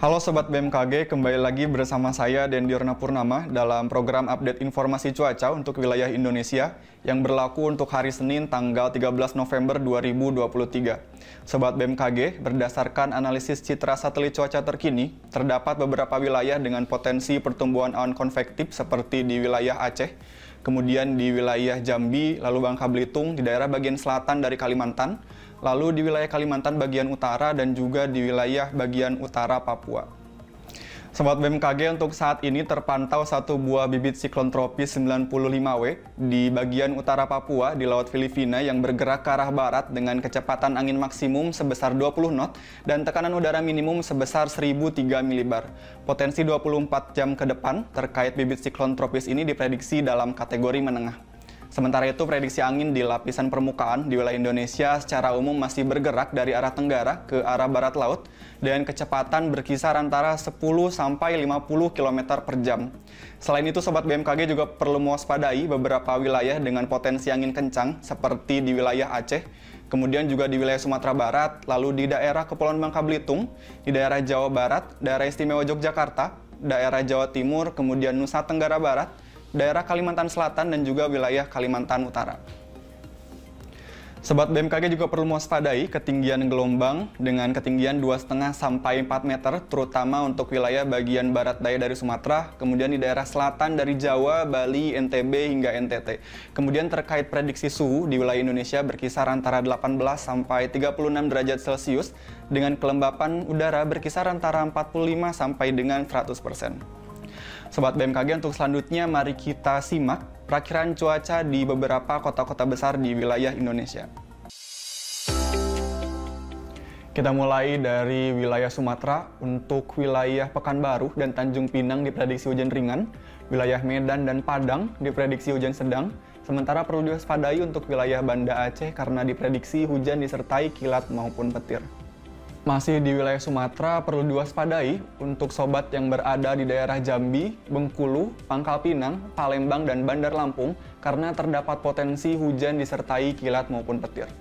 Halo Sobat BMKG, kembali lagi bersama saya Dendiorna Purnama dalam program update informasi cuaca untuk wilayah Indonesia yang berlaku untuk hari Senin tanggal 13 November 2023. Sobat BMKG, berdasarkan analisis citra satelit cuaca terkini, terdapat beberapa wilayah dengan potensi pertumbuhan awan konvektif seperti di wilayah Aceh, kemudian di wilayah Jambi, lalu Bangka Belitung, di daerah bagian selatan dari Kalimantan, lalu di wilayah Kalimantan bagian utara dan juga di wilayah bagian utara Papua. Sobat BMKG, untuk saat ini terpantau satu buah bibit siklon tropis 95W di bagian utara Papua di Laut Filipina yang bergerak ke arah barat dengan kecepatan angin maksimum sebesar 20 knot dan tekanan udara minimum sebesar 1003 milibar. Potensi 24 jam ke depan terkait bibit siklon tropis ini diprediksi dalam kategori menengah. Sementara itu, prediksi angin di lapisan permukaan di wilayah Indonesia secara umum masih bergerak dari arah tenggara ke arah barat laut dengan kecepatan berkisar antara 10 sampai 50 km per jam. Selain itu, Sobat BMKG juga perlu mewaspadai beberapa wilayah dengan potensi angin kencang seperti di wilayah Aceh, kemudian juga di wilayah Sumatera Barat, lalu di daerah Kepulauan Bangka Belitung, di daerah Jawa Barat, daerah istimewa Yogyakarta, daerah Jawa Timur, kemudian Nusa Tenggara Barat, daerah Kalimantan Selatan, dan juga wilayah Kalimantan Utara. Sobat BMKG juga perlu mewaspadai ketinggian gelombang dengan ketinggian 2,5 sampai 4 meter, terutama untuk wilayah bagian barat daya dari Sumatera, kemudian di daerah selatan dari Jawa, Bali, NTB, hingga NTT. Kemudian terkait prediksi suhu di wilayah Indonesia berkisar antara 18 sampai 36 derajat Celcius, dengan kelembapan udara berkisar antara 45 sampai dengan 100%. Sobat BMKG, untuk selanjutnya mari kita simak perakiran cuaca di beberapa kota-kota besar di wilayah Indonesia. Kita mulai dari wilayah Sumatera. Untuk wilayah Pekanbaru dan Tanjung Pinang diprediksi hujan ringan, wilayah Medan dan Padang diprediksi hujan sedang, sementara perlu diwaspadai untuk wilayah Banda Aceh karena diprediksi hujan disertai kilat maupun petir. Masih di wilayah Sumatera, perlu diwaspadai untuk sobat yang berada di daerah Jambi, Bengkulu, Pangkal Pinang, Palembang, dan Bandar Lampung karena terdapat potensi hujan disertai kilat maupun petir.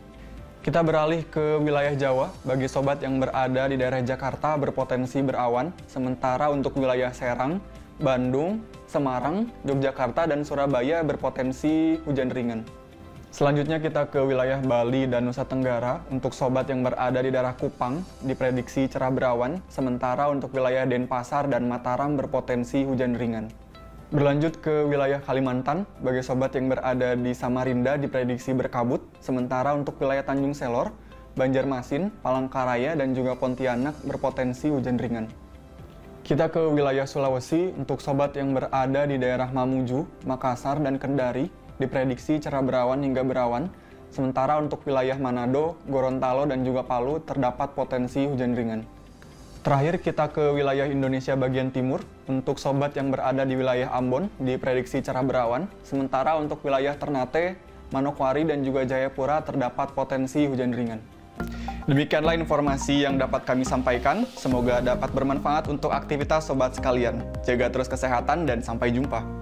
Kita beralih ke wilayah Jawa. Bagi sobat yang berada di daerah Jakarta berpotensi berawan, sementara untuk wilayah Serang, Bandung, Semarang, Yogyakarta, dan Surabaya berpotensi hujan ringan. Selanjutnya kita ke wilayah Bali dan Nusa Tenggara. Untuk sobat yang berada di daerah Kupang diprediksi cerah berawan, sementara untuk wilayah Denpasar dan Mataram berpotensi hujan ringan. Berlanjut ke wilayah Kalimantan, bagi sobat yang berada di Samarinda diprediksi berkabut, sementara untuk wilayah Tanjung Selor, Banjarmasin, Palangkaraya, dan juga Pontianak berpotensi hujan ringan. Kita ke wilayah Sulawesi. Untuk sobat yang berada di daerah Mamuju, Makassar, dan Kendari diprediksi cerah berawan hingga berawan, sementara untuk wilayah Manado, Gorontalo, dan juga Palu terdapat potensi hujan ringan. Terakhir kita ke wilayah Indonesia bagian timur. Untuk sobat yang berada di wilayah Ambon diprediksi cerah berawan, sementara untuk wilayah Ternate, Manokwari, dan juga Jayapura terdapat potensi hujan ringan. Demikianlah informasi yang dapat kami sampaikan. Semoga dapat bermanfaat untuk aktivitas sobat sekalian. Jaga terus kesehatan dan sampai jumpa.